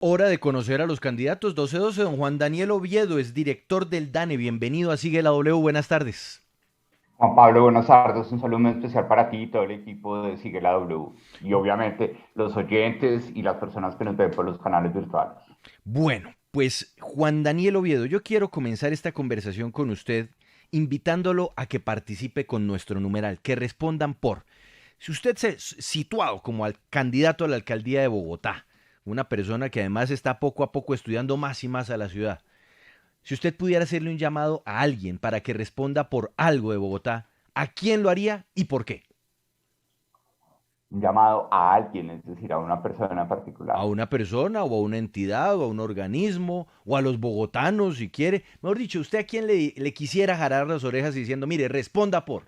Hora de conocer a los candidatos 12-12. Don Juan Daniel Oviedo es director del DANE. Bienvenido a Sigue la W. Buenas tardes. Juan Pablo, buenas tardes. Un saludo muy especial para ti y todo el equipo de Sigue la W. Y obviamente los oyentes y las personas que nos ven por los canales virtuales. Bueno, pues Juan Daniel Oviedo, yo quiero comenzar esta conversación con usted invitándolo a que participe con nuestro numeral, que respondan por, si usted se situado como al candidato a la alcaldía de Bogotá, una persona que además está poco a poco estudiando más y más a la ciudad, si usted pudiera hacerle un llamado a alguien para que responda por algo de Bogotá, ¿a quién lo haría y por qué? Un llamado a alguien, es decir, a una persona en A particular. una persona o a una entidad o a un organismo o a los bogotanos si quiere. Mejor dicho, ¿usted a quién le quisiera jalar las orejas diciendo, mire, responda por?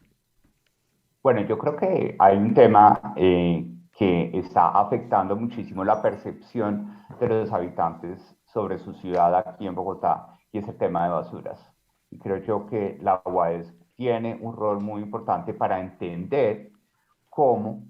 Bueno, yo creo que hay un tema que está afectando muchísimo la percepción de los habitantes sobre su ciudad aquí en Bogotá, y es el tema de basuras. Y creo yo que la UAS tiene un rol muy importante para entender cómo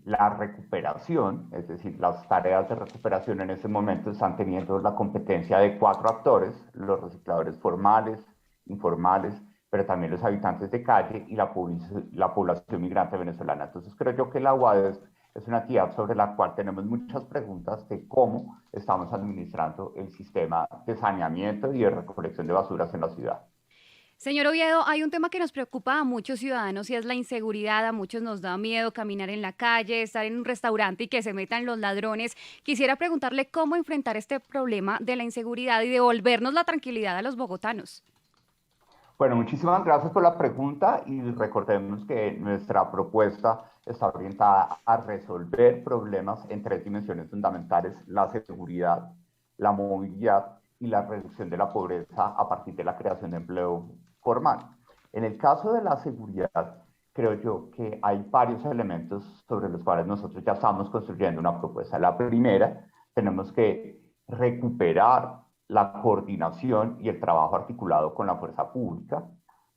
la recuperación, es decir, las tareas de recuperación en ese momento están teniendo la competencia de cuatro actores: los recicladores formales, informales, pero también los habitantes de calle y la población migrante venezolana. Entonces creo yo que la UADES es una entidad sobre la cual tenemos muchas preguntas de cómo estamos administrando el sistema de saneamiento y de recolección de basuras en la ciudad. Señor Oviedo, hay un tema que nos preocupa a muchos ciudadanos y es la inseguridad. A muchos nos da miedo caminar en la calle, estar en un restaurante y que se metan los ladrones. Quisiera preguntarle cómo enfrentar este problema de la inseguridad y devolvernos la tranquilidad a los bogotanos. Bueno, muchísimas gracias por la pregunta y recordemos que nuestra propuesta está orientada a resolver problemas en tres dimensiones fundamentales: la seguridad, la movilidad y la reducción de la pobreza a partir de la creación de empleo formal. En el caso de la seguridad, creo yo que hay varios elementos sobre los cuales nosotros ya estamos construyendo una propuesta. La primera, tenemos que recuperar la coordinación y el trabajo articulado con la fuerza pública,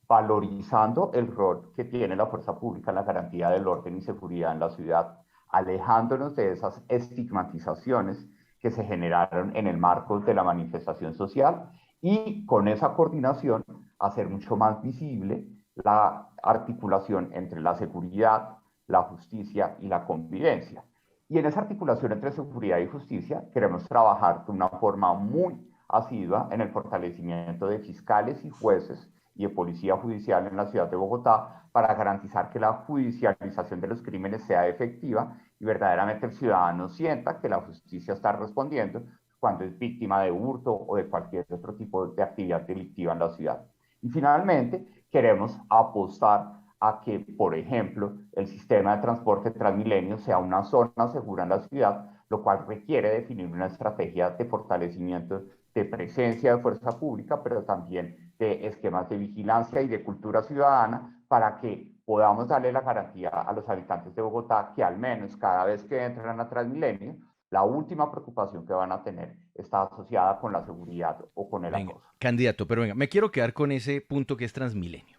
valorizando el rol que tiene la fuerza pública en la garantía del orden y seguridad en la ciudad, alejándonos de esas estigmatizaciones que se generaron en el marco de la manifestación social, y con esa coordinación hacer mucho más visible la articulación entre la seguridad, la justicia y la convivencia. Y en esa articulación entre seguridad y justicia queremos trabajar de una forma muy asidua en el fortalecimiento de fiscales y jueces y de policía judicial en la ciudad de Bogotá, para garantizar que la judicialización de los crímenes sea efectiva y verdaderamente el ciudadano sienta que la justicia está respondiendo cuando es víctima de hurto o de cualquier otro tipo de actividad delictiva en la ciudad. Y finalmente, queremos apostar a que, por ejemplo, el sistema de transporte Transmilenio sea una zona segura en la ciudad, lo cual requiere definir una estrategia de fortalecimiento de presencia de fuerza pública, pero también de esquemas de vigilancia y de cultura ciudadana, para que podamos darle la garantía a los habitantes de Bogotá que al menos cada vez que entran a Transmilenio, la última preocupación que van a tener está asociada con la seguridad o con el Venga, acoso. candidato, pero venga, me quiero quedar con ese punto que es Transmilenio.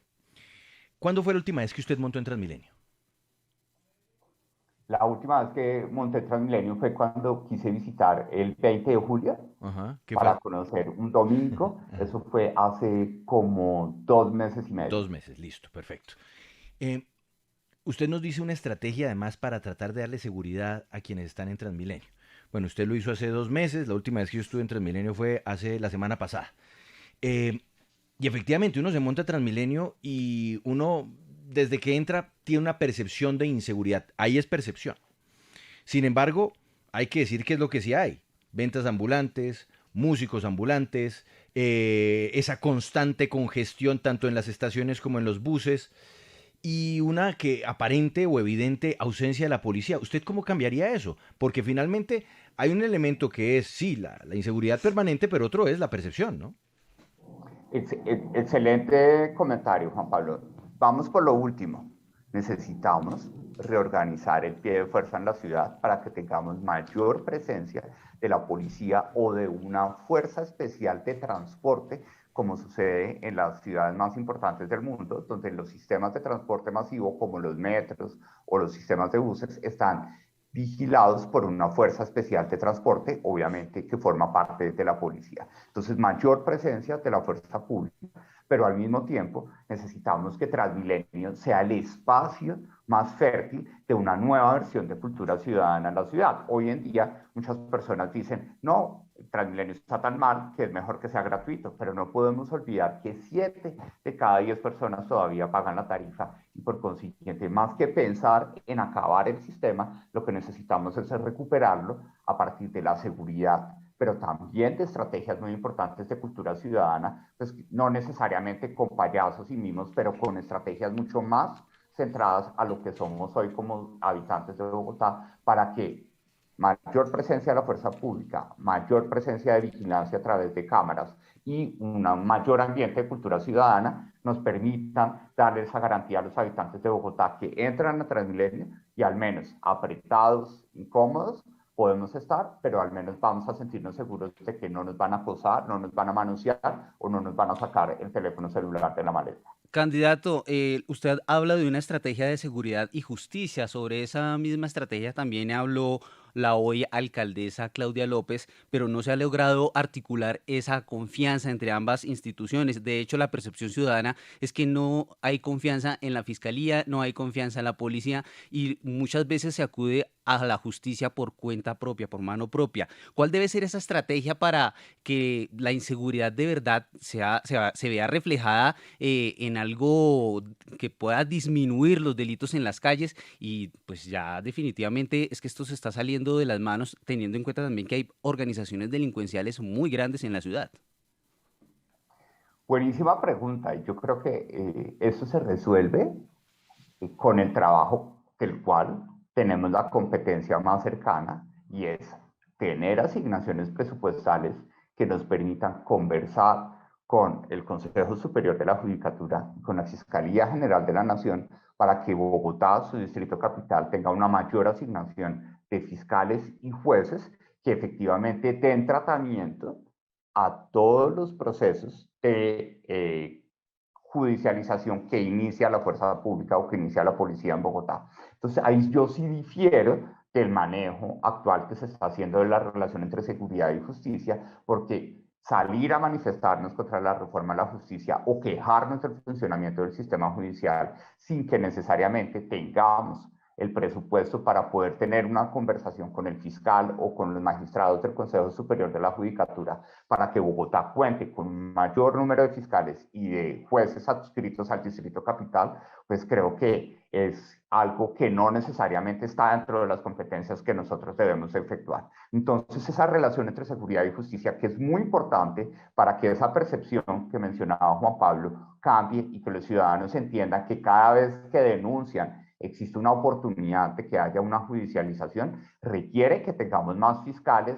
¿Cuándo fue la última vez que usted montó en Transmilenio? La última vez que monté Transmilenio fue cuando quise visitar el 20 de julio Ajá, ¿qué fue? para conocer un domingo. Ajá. Eso fue hace como 2 meses y medio. 2 meses, listo, perfecto. Eh, Usted nos dice una estrategia además para tratar de darle seguridad a quienes están en Transmilenio. Bueno, usted lo hizo hace 2 meses, la última vez que yo estuve en Transmilenio fue hace la semana pasada. Eh, y efectivamente uno se monta a Transmilenio y uno desde que entra tiene una percepción de inseguridad. Ahí es percepción. Sin embargo, hay que decir qué es lo que sí hay. Ventas ambulantes, músicos ambulantes, esa constante congestión tanto en las estaciones como en los buses y una que aparente o evidente ausencia de la policía. ¿Usted cómo cambiaría eso? Porque finalmente hay un elemento que es, sí, la inseguridad permanente, pero otro es la percepción, ¿no? Excelente comentario, Juan Pablo. Vamos por lo último. Necesitamos reorganizar el pie de fuerza en la ciudad para que tengamos mayor presencia de la policía o de una fuerza especial de transporte, como sucede en las ciudades más importantes del mundo, donde los sistemas de transporte masivo, como los metros o los sistemas de buses, están vigilados por una fuerza especial de transporte, obviamente que forma parte de la policía. Entonces, mayor presencia de la fuerza pública, pero al mismo tiempo necesitamos que Transmilenio sea el espacio más fértil de una nueva versión de cultura ciudadana en la ciudad. Hoy en día muchas personas dicen, no, Transmilenio está tan mal que es mejor que sea gratuito, pero no podemos olvidar que 7 de cada 10 personas todavía pagan la tarifa y por consiguiente, más que pensar en acabar el sistema, lo que necesitamos es recuperarlo a partir de la seguridad, pero también de estrategias muy importantes de cultura ciudadana, pues no necesariamente con payasos y mimos, pero con estrategias mucho más centradas a lo que somos hoy como habitantes de Bogotá, para que mayor presencia de la fuerza pública, mayor presencia de vigilancia a través de cámaras y un mayor ambiente de cultura ciudadana nos permitan darle esa garantía a los habitantes de Bogotá que entran a Transmilenio y al menos apretados, incómodos, podemos estar, pero al menos vamos a sentirnos seguros de que no nos van a acosar, no nos van a manosear o no nos van a sacar el teléfono celular de la maleta. Candidato, usted habla de una estrategia de seguridad y justicia. Sobre esa misma estrategia también habló la hoy alcaldesa Claudia López, pero no se ha logrado articular esa confianza entre ambas instituciones. De hecho, la percepción ciudadana es que no hay confianza en la fiscalía, no hay confianza en la policía y muchas veces se acude a la justicia por cuenta propia, por mano propia. ¿Cuál debe ser esa estrategia para que la inseguridad de verdad se vea reflejada en algo que pueda disminuir los delitos en las calles? Y pues ya definitivamente es que esto se está saliendo de las manos, teniendo en cuenta también que hay organizaciones delincuenciales muy grandes en la ciudad. Buenísima pregunta. Yo creo que eso se resuelve con el trabajo del cual tenemos la competencia más cercana y es tener asignaciones presupuestales que nos permitan conversar con el Consejo Superior de la Judicatura y con la Fiscalía General de la Nación para que Bogotá, su distrito capital, tenga una mayor asignación de fiscales y jueces que efectivamente den tratamiento a todos los procesos de judicialización que inicia la fuerza pública o que inicia la policía en Bogotá. Entonces, ahí yo sí difiero del manejo actual que se está haciendo de la relación entre seguridad y justicia, porque salir a manifestarnos contra la reforma de la justicia o quejarnos del funcionamiento del sistema judicial sin que necesariamente tengamos el presupuesto para poder tener una conversación con el fiscal o con los magistrados del Consejo Superior de la Judicatura para que Bogotá cuente con un mayor número de fiscales y de jueces adscritos al Distrito Capital, pues creo que es algo que no necesariamente está dentro de las competencias que nosotros debemos efectuar. Entonces, esa relación entre seguridad y justicia, que es muy importante para que esa percepción que mencionaba Juan Pablo cambie y que los ciudadanos entiendan que cada vez que denuncian existe una oportunidad de que haya una judicialización, requiere que tengamos más fiscales,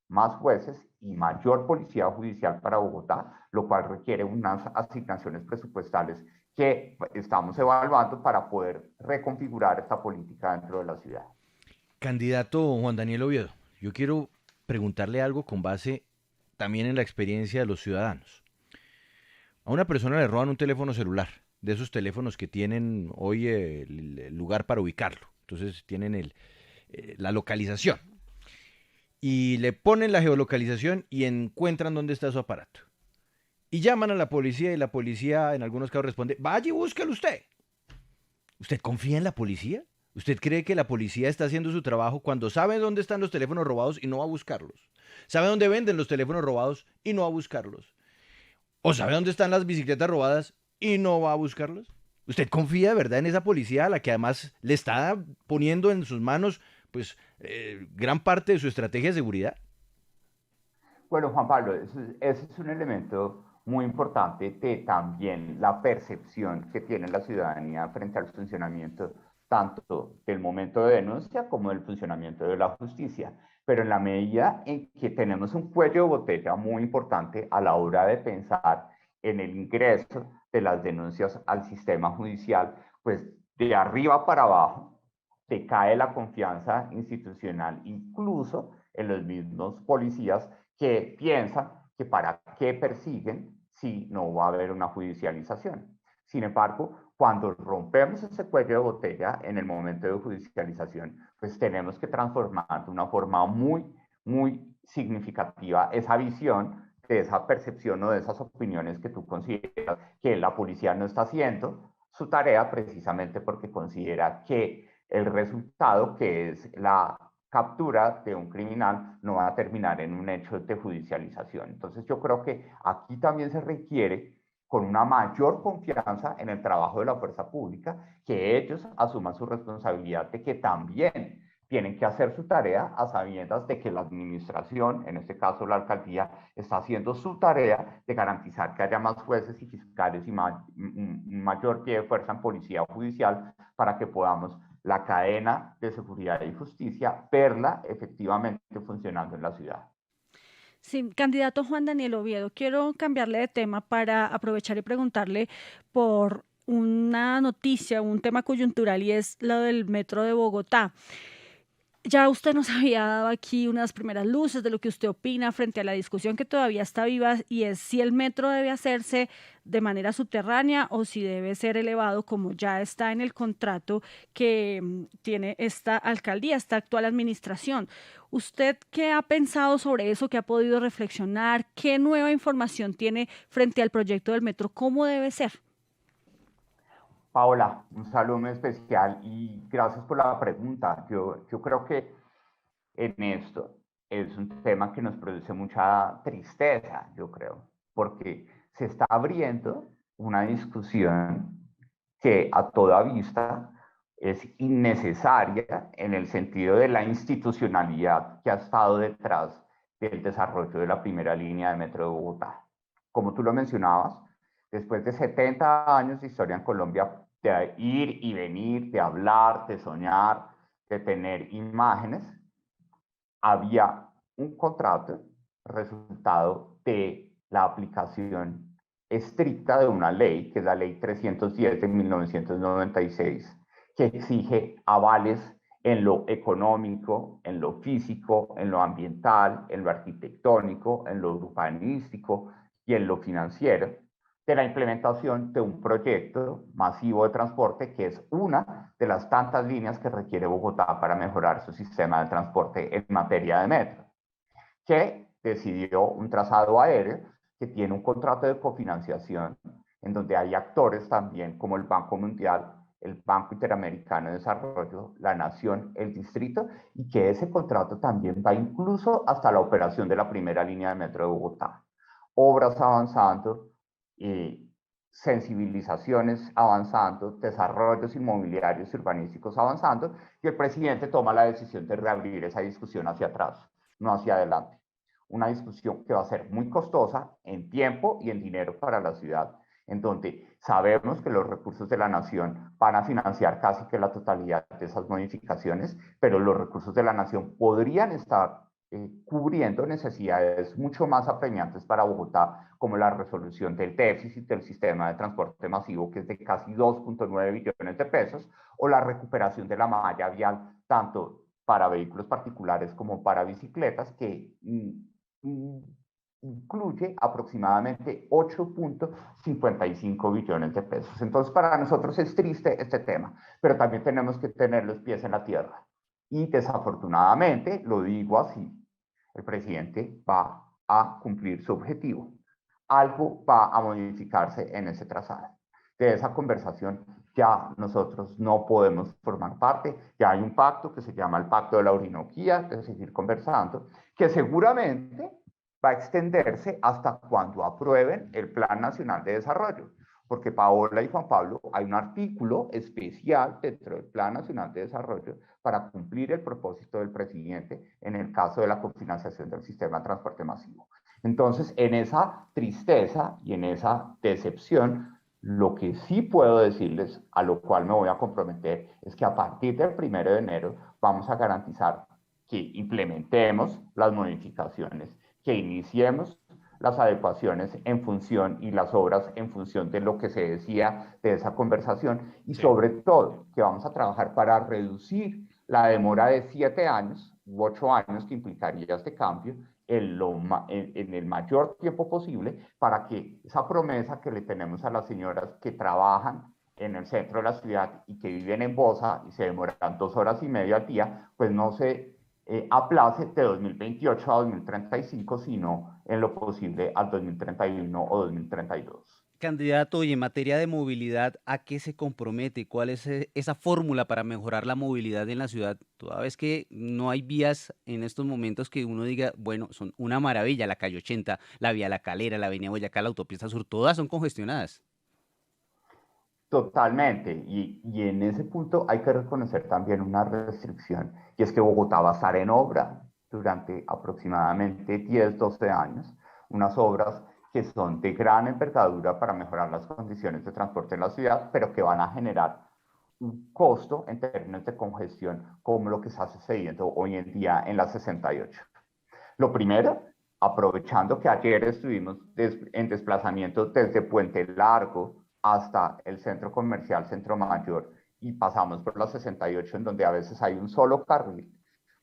más jueces y mayor policía judicial para Bogotá, lo cual requiere unas asignaciones presupuestales que estamos evaluando para poder reconfigurar esta política dentro de la ciudad. Candidato Juan Daniel Oviedo, yo quiero preguntarle algo con base también en la experiencia de los ciudadanos. A una persona le roban un teléfono celular, de esos teléfonos que tienen hoy el lugar para ubicarlo. Entonces tienen la localización. Y le ponen la geolocalización y encuentran dónde está su aparato. Y llaman a la policía y la policía en algunos casos responde, vaya y búsquelo usted. ¿Usted confía en la policía? ¿Usted cree que la policía está haciendo su trabajo cuando sabe dónde están los teléfonos robados y no va a buscarlos? ¿Sabe dónde venden los teléfonos robados y no va a buscarlos? ¿O sabe dónde están las bicicletas robadas y no va a buscarlos? ¿Usted confía de verdad en esa policía a la que además le está poniendo en sus manos pues gran parte de su estrategia de seguridad? Bueno, Juan Pablo, ese es un elemento muy importante de también la percepción que tiene la ciudadanía frente al funcionamiento tanto del momento de denuncia como del funcionamiento de la justicia. Pero en la medida en que tenemos un cuello de botella muy importante a la hora de pensar en el ingreso de las denuncias al sistema judicial, pues de arriba para abajo te cae la confianza institucional, incluso en los mismos policías que piensan que para qué persiguen si no va a haber una judicialización. Sin embargo, cuando rompemos ese cuello de botella en el momento de judicialización, pues tenemos que transformar de una forma muy significativa esa visión de esa percepción o de esas opiniones que tú consideras que la policía no está haciendo su tarea precisamente porque considera que el resultado, que es la captura de un criminal, no va a terminar en un hecho de judicialización. Entonces yo creo que aquí también se requiere con una mayor confianza en el trabajo de la fuerza pública, que ellos asuman su responsabilidad de que también tienen que hacer su tarea a sabiendas de que la administración, en este caso la alcaldía, está haciendo su tarea de garantizar que haya más jueces y fiscales y un mayor pie de fuerza en policía judicial para que podamos la cadena de seguridad y justicia verla efectivamente funcionando en la ciudad. Sí, candidato Juan Daniel Oviedo, quiero cambiarle de tema para aprovechar y preguntarle por una noticia, un tema coyuntural y es lo del metro de Bogotá. Ya usted nos había dado aquí unas primeras luces de lo que usted opina frente a la discusión que todavía está viva y es si el metro debe hacerse de manera subterránea o si debe ser elevado como ya está en el contrato que tiene esta alcaldía, esta actual administración. ¿Usted qué ha pensado sobre eso? ¿Qué ha podido reflexionar? ¿Qué nueva información tiene frente al proyecto del metro? ¿Cómo debe ser? Paola, un saludo muy especial y gracias por la pregunta. Yo creo que en esto es un tema que nos produce mucha tristeza, yo creo, porque se está abriendo una discusión que a toda vista es innecesaria en el sentido de la institucionalidad que ha estado detrás del desarrollo de la primera línea de metro de Bogotá. Como tú lo mencionabas, después de 70 años de historia en Colombia, de ir y venir, de hablar, de soñar, de tener imágenes, había un contrato resultado de la aplicación estricta de una ley, que es la Ley 310 de 1996, que exige avales en lo económico, en lo físico, en lo ambiental, en lo arquitectónico, en lo urbanístico y en lo financiero, de la implementación de un proyecto masivo de transporte que es una de las tantas líneas que requiere Bogotá para mejorar su sistema de transporte en materia de metro, que decidió un trazado aéreo que tiene un contrato de cofinanciación en donde hay actores también como el Banco Mundial, el Banco Interamericano de Desarrollo, la Nación, el Distrito, y que ese contrato también va incluso hasta la operación de la primera línea de metro de Bogotá. Obras avanzando, sensibilizaciones avanzando, desarrollos inmobiliarios y urbanísticos avanzando, y el presidente toma la decisión de reabrir esa discusión hacia atrás, no hacia adelante. Una discusión que va a ser muy costosa en tiempo y en dinero para la ciudad, en donde sabemos que los recursos de la nación van a financiar casi que la totalidad de esas modificaciones, pero los recursos de la nación podrían estar cubriendo necesidades mucho más apremiantes para Bogotá, como la resolución del déficit del sistema de transporte masivo, que es de casi 2.9 billones de pesos, o la recuperación de la malla vial, tanto para vehículos particulares como para bicicletas, que incluye aproximadamente 8.55 billones de pesos. Entonces, para nosotros es triste este tema, pero también tenemos que tener los pies en la tierra. Y desafortunadamente, lo digo así, el presidente va a cumplir su objetivo. Algo va a modificarse en ese trazado. De esa conversación ya nosotros no podemos formar parte. Ya hay un pacto que se llama el Pacto de la Orinoquía, de seguir conversando, que seguramente va a extenderse hasta cuando aprueben el Plan Nacional de Desarrollo. Porque Paola y Juan Pablo, hay un artículo especial dentro del Plan Nacional de Desarrollo para cumplir el propósito del presidente en el caso de la cofinanciación del sistema de transporte masivo. Entonces, en esa tristeza y en esa decepción, lo que sí puedo decirles, a lo cual me voy a comprometer, es que a partir del 1 de enero vamos a garantizar que implementemos las modificaciones, que iniciemos las adecuaciones en función y las obras en función de lo que se decía de esa conversación y sobre todo que vamos a trabajar para reducir la demora de 7 años u 8 años que implicaría este cambio en el mayor tiempo posible para que esa promesa que le tenemos a las señoras que trabajan en el centro de la ciudad y que viven en Bosa y se demoran 2 horas y media al día, pues no se aplace de 2028 a 2035, sino en lo posible al 2031 o 2032. Candidato, y en materia de movilidad, ¿a qué se compromete? ¿Cuál es esa fórmula para mejorar la movilidad en la ciudad? Toda vez que no hay vías en estos momentos que uno diga, bueno, son una maravilla, la calle 80, la vía La Calera, la avenida Boyacá, la autopista Sur, todas son congestionadas. Totalmente, y en ese punto hay que reconocer también una restricción, y es que Bogotá va a estar en obra durante aproximadamente 10, 12 años, unas obras que son de gran envergadura para mejorar las condiciones de transporte en la ciudad, pero que van a generar un costo en términos de congestión, como lo que está sucediendo hoy en día en la 68. Lo primero, aprovechando que ayer estuvimos en desplazamiento desde Puente Largo hasta el centro comercial Centro Mayor y pasamos por la 68 en donde a veces hay un solo carril,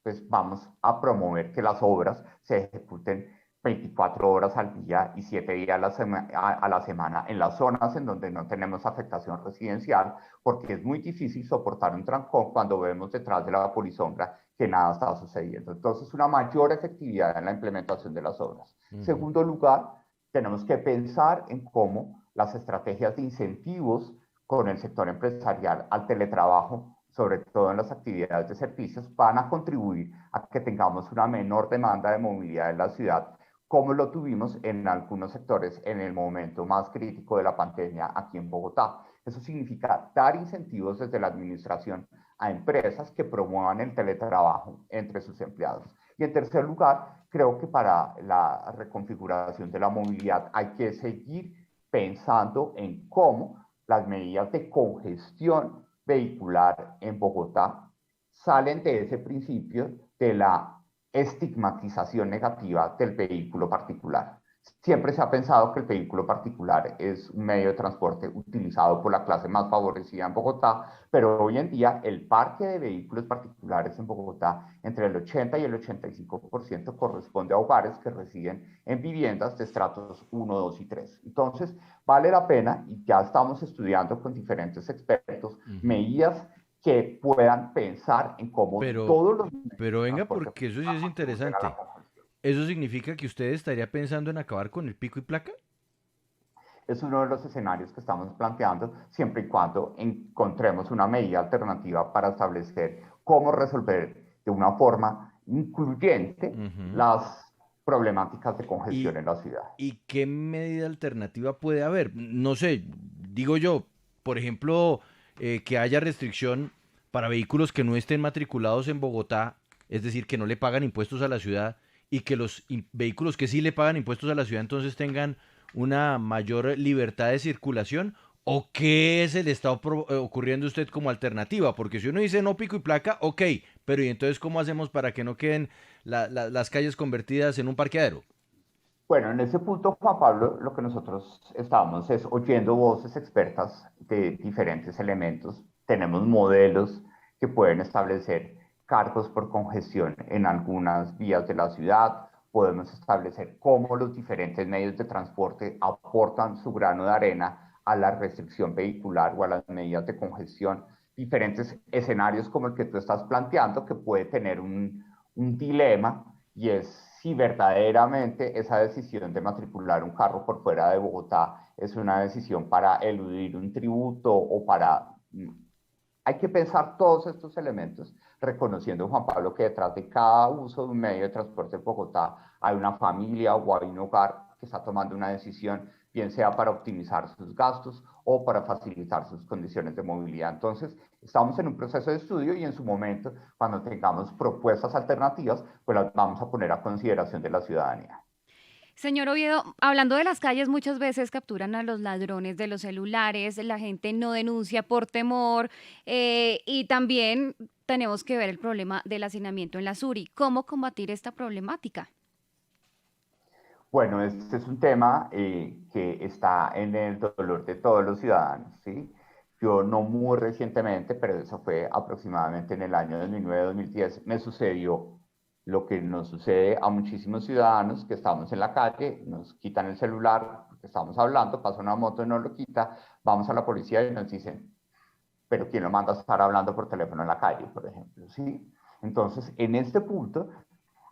pues vamos a promover que las obras se ejecuten 24 horas al día y 7 días a la semana en las zonas en donde no tenemos afectación residencial, porque es muy difícil soportar un trancón cuando vemos detrás de la polisombra que nada está sucediendo. Entonces, una mayor efectividad en la implementación de las obras. Segundo lugar, tenemos que pensar en cómo las estrategias de incentivos con el sector empresarial al teletrabajo, sobre todo en las actividades de servicios, van a contribuir a que tengamos una menor demanda de movilidad en la ciudad, como lo tuvimos en algunos sectores en el momento más crítico de la pandemia aquí en Bogotá. Eso significa dar incentivos desde la administración a empresas que promuevan el teletrabajo entre sus empleados. Y en tercer lugar, creo que para la reconfiguración de la movilidad hay que seguir pensando en cómo las medidas de congestión vehicular en Bogotá salen de ese principio de la estigmatización negativa del vehículo particular. Siempre se ha pensado que el vehículo particular es un medio de transporte utilizado por la clase más favorecida en Bogotá, pero hoy en día el parque de vehículos particulares en Bogotá, entre el 80 y el 85% corresponde a hogares que residen en viviendas de estratos 1, 2 y 3. Entonces, vale la pena, y ya estamos estudiando con diferentes expertos, medidas que puedan pensar en cómo Pero, todos los pero medios de venga, transporte porque eso sí es contribuyen a la interesante. congestión. ¿Eso significa que usted estaría pensando en acabar con el pico y placa? Es uno de los escenarios que estamos planteando, siempre y cuando encontremos una medida alternativa para establecer cómo resolver de una forma incluyente Ujú. las problemáticas de congestión ¿Y, en la ciudad. y qué medida alternativa puede haber? No sé, digo yo, por ejemplo, que haya restricción para vehículos que no estén matriculados en Bogotá, es decir, que no le pagan impuestos a la ciudad, y que los vehículos que sí le pagan impuestos a la ciudad entonces tengan una mayor libertad de circulación. ¿O qué se le está ocurriendo a usted como alternativa? Porque si uno dice no pico y placa, ok, pero ¿y entonces cómo hacemos para que no queden las calles convertidas en un parqueadero? Bueno, en ese punto, Juan Pablo, lo que nosotros estamos es oyendo voces expertas de diferentes elementos. Tenemos modelos que pueden establecer cargos por congestión en algunas vías de la ciudad. Podemos establecer cómo los diferentes medios de transporte aportan su grano de arena a la restricción vehicular o a las medidas de congestión. Diferentes escenarios como el que tú estás planteando, que puede tener un dilema, y es si verdaderamente esa decisión de matricular un carro por fuera de Bogotá es una decisión para eludir un tributo o para... Hay que pensar todos estos elementos, reconociendo, Juan Pablo, que detrás de cada uso de un medio de transporte en Bogotá hay una familia o hay un hogar que está tomando una decisión, bien sea para optimizar sus gastos o para facilitar sus condiciones de movilidad. Entonces, estamos en un proceso de estudio y en su momento, cuando tengamos propuestas alternativas, pues las vamos a poner a consideración de la ciudadanía. Señor Oviedo, hablando de las calles, muchas veces capturan a los ladrones de los celulares, la gente no denuncia por temor y también tenemos que ver el problema del hacinamiento en la SURI. ¿Cómo combatir esta problemática? Bueno, este es un tema que está en el dolor de todos los ciudadanos, ¿sí? Yo no muy recientemente, pero eso fue aproximadamente en el año 2009-2010, me sucedió lo que nos sucede a muchísimos ciudadanos que estamos en la calle, nos quitan el celular, porque estamos hablando, pasa una moto y nos lo quita, vamos a la policía y nos dicen, pero ¿quién lo manda a estar hablando por teléfono en la calle, por ejemplo? ¿Sí? Entonces, en este punto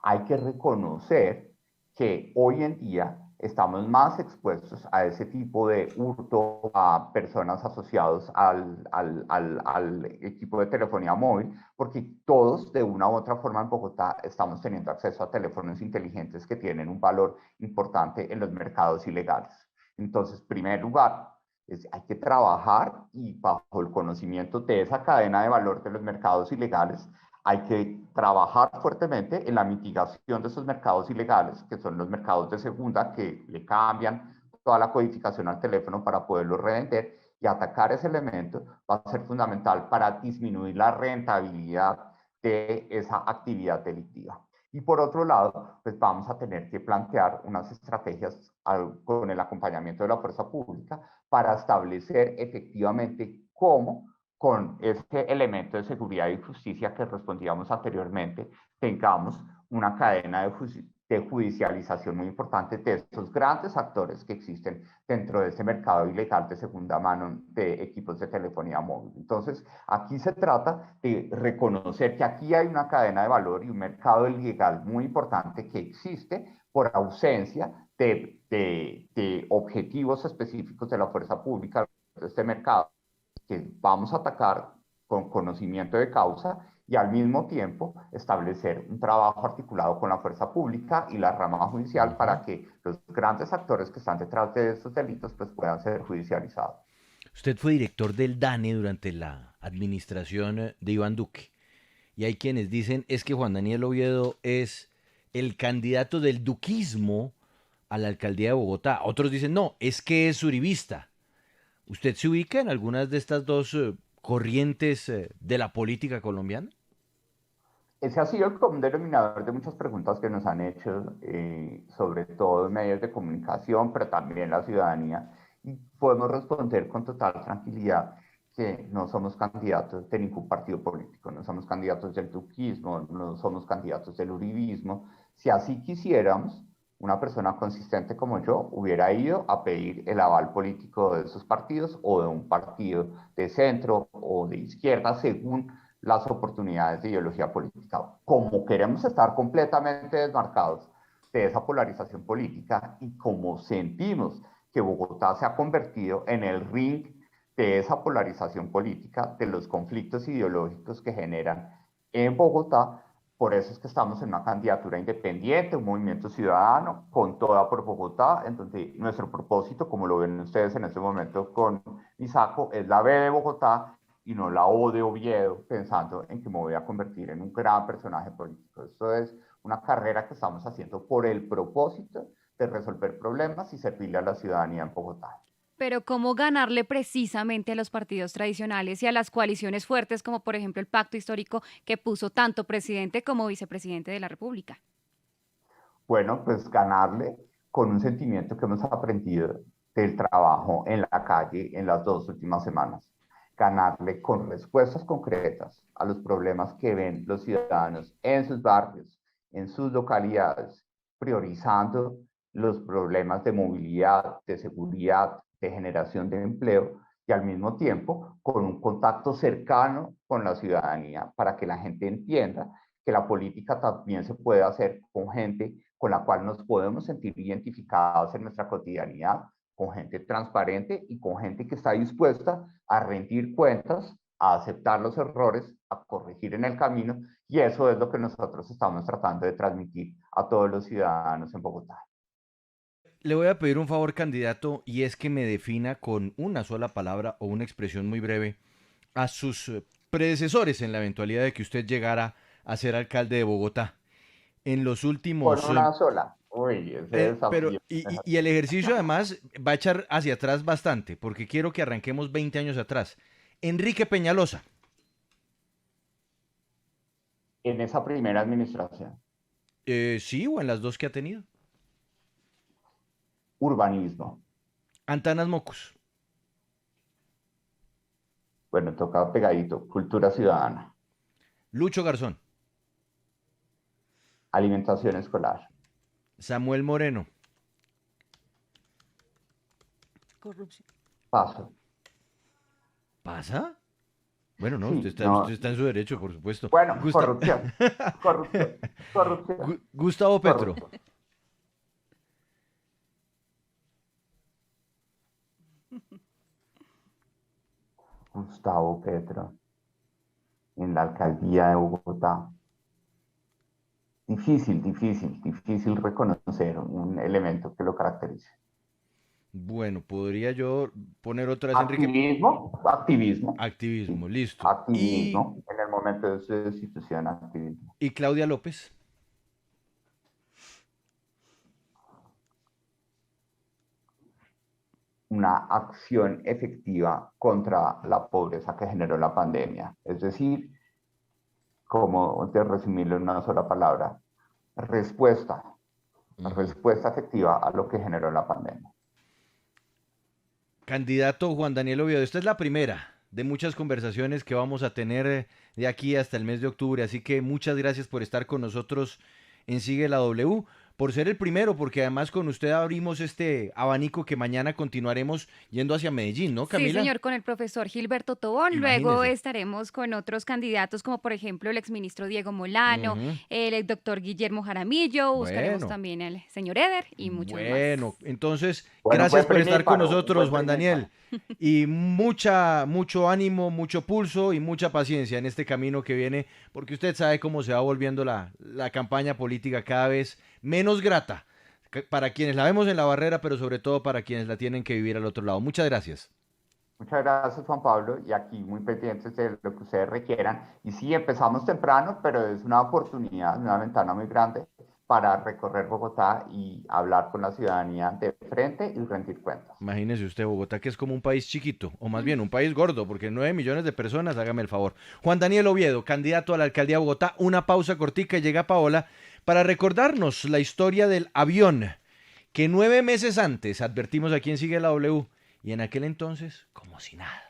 hay que reconocer que hoy en día estamos más expuestos a ese tipo de hurto a personas asociados al equipo de telefonía móvil, porque todos de una u otra forma en Bogotá estamos teniendo acceso a teléfonos inteligentes que tienen un valor importante en los mercados ilegales. Entonces, en primer lugar, hay que trabajar y bajo el conocimiento de esa cadena de valor de los mercados ilegales, hay que trabajar fuertemente en la mitigación de esos mercados ilegales, que son los mercados de segunda, que le cambian toda la codificación al teléfono para poderlo revender, y atacar ese elemento va a ser fundamental para disminuir la rentabilidad de esa actividad delictiva. Y por otro lado, pues vamos a tener que plantear unas estrategias con el acompañamiento de la fuerza pública para establecer efectivamente cómo, con este elemento de seguridad y justicia que respondíamos anteriormente, tengamos una cadena de judicialización muy importante de estos grandes actores que existen dentro de este mercado ilegal de segunda mano de equipos de telefonía móvil. Entonces, aquí se trata de reconocer que aquí hay una cadena de valor y un mercado ilegal muy importante que existe por ausencia de objetivos específicos de la fuerza pública de este mercado, que vamos a atacar con conocimiento de causa y al mismo tiempo establecer un trabajo articulado con la fuerza pública y la rama judicial para que los grandes actores que están detrás de estos delitos pues puedan ser judicializados. Usted fue director del DANE durante la administración de Iván Duque. Y hay quienes dicen es que Juan Daniel Oviedo es el candidato del duquismo a la alcaldía de Bogotá. Otros dicen no, es que es uribista. ¿Usted se ubica en algunas de estas dos corrientes de la política colombiana? Ese ha sido el común denominador de muchas preguntas que nos han hecho, sobre todo en medios de comunicación, pero también la ciudadanía, y podemos responder con total tranquilidad que no somos candidatos de ningún partido político, no somos candidatos del duquismo, no somos candidatos del uribismo. Si así quisiéramos, una persona consistente como yo hubiera ido a pedir el aval político de esos partidos o de un partido de centro o de izquierda, según las oportunidades de ideología política. Como queremos estar completamente desmarcados de esa polarización política y como sentimos que Bogotá se ha convertido en el ring de esa polarización política, de los conflictos ideológicos que generan en Bogotá, por eso es que estamos en una candidatura independiente, un movimiento ciudadano, con toda por Bogotá, en donde nuestro propósito, como lo ven ustedes en este momento con Isaco, es la B de Bogotá y no la O de Oviedo, pensando en que me voy a convertir en un gran personaje político. Esto es una carrera que estamos haciendo por el propósito de resolver problemas y servirle a la ciudadanía en Bogotá. Pero ¿cómo ganarle precisamente a los partidos tradicionales y a las coaliciones fuertes, como por ejemplo el pacto histórico que puso tanto presidente como vicepresidente de la República? Bueno, pues ganarle con un sentimiento que hemos aprendido del trabajo en la calle en las 2 últimas semanas. Ganarle con respuestas concretas a los problemas que ven los ciudadanos en sus barrios, en sus localidades, priorizando los problemas de movilidad, de seguridad, de generación de empleo y al mismo tiempo con un contacto cercano con la ciudadanía para que la gente entienda que la política también se puede hacer con gente con la cual nos podemos sentir identificados en nuestra cotidianidad, con gente transparente y con gente que está dispuesta a rendir cuentas, a aceptar los errores, a corregir en el camino, y eso es lo que nosotros estamos tratando de transmitir a todos los ciudadanos en Bogotá. Le voy a pedir un favor, candidato, y es que me defina con una sola palabra o una expresión muy breve a sus predecesores en la eventualidad de que usted llegara a ser alcalde de Bogotá. En los Con últimos... una sola. Uy, ese pero, desafío. y el ejercicio además va a echar hacia atrás bastante, porque quiero que arranquemos 20 años atrás. Enrique Peñalosa. En esa primera administración, Sí, o en las dos que ha tenido. urbanismo. Antanas Mocus. Bueno, toca pegadito, cultura ciudadana. Lucho Garzón. Alimentación escolar. Samuel Moreno. Corrupción. Paso. ¿Pasa? Bueno, no, Sí, no. usted está en su derecho, por supuesto. Bueno, Gusta- corrupción. Corrupción. Corrupción. Gustavo Petro. Corrupción. Gustavo Petro en la alcaldía de Bogotá. Difícil reconocer un elemento que lo caracterice. Bueno, podría yo poner otra vez, Enrique. Activismo. Activismo, Sí, listo. activismo. En el momento de su destitución, activismo. Y Claudia López. Una acción efectiva contra la pobreza que generó la pandemia. Es decir, como de resumirlo en una sola palabra, respuesta efectiva a lo que generó la pandemia. Candidato Juan Daniel Oviedo, esta es la primera de muchas conversaciones que vamos a tener de aquí hasta el mes de octubre, así que muchas gracias por estar con nosotros en Sigue la W, por ser el primero, porque además con usted abrimos este abanico que mañana continuaremos yendo hacia Medellín, ¿no, Sí, Camila? señor, con el profesor Gilberto Tobón. Luego Imagínese. estaremos con otros candidatos, como por ejemplo el exministro Diego Molano, Ujú. el doctor Guillermo Jaramillo, buscaremos Bueno. también al señor Eder y muchos Bueno, más. entonces, Bueno, gracias fue por estar con primíparo, nosotros, fue Juan Daniel. Y mucho ánimo, mucho pulso y mucha paciencia en este camino que viene, porque usted sabe cómo se va volviendo la campaña política cada vez menos grata para quienes la vemos en la barrera, pero sobre todo para quienes la tienen que vivir al otro lado. Muchas gracias. Muchas gracias, Juan Pablo, y aquí muy pendientes de lo que ustedes requieran. Y sí, empezamos temprano, pero es una oportunidad, una ventana muy grande para recorrer Bogotá y hablar con la ciudadanía de frente y rendir cuentas. Imagínese usted, Bogotá, que es como un país chiquito, o más bien un país gordo, porque 9 millones de personas, hágame el favor. Juan Daniel Oviedo, candidato a la alcaldía de Bogotá, una pausa cortica y llega Paola para recordarnos la historia del avión que 9 meses antes advertimos a quien sigue la W y en aquel entonces como si nada.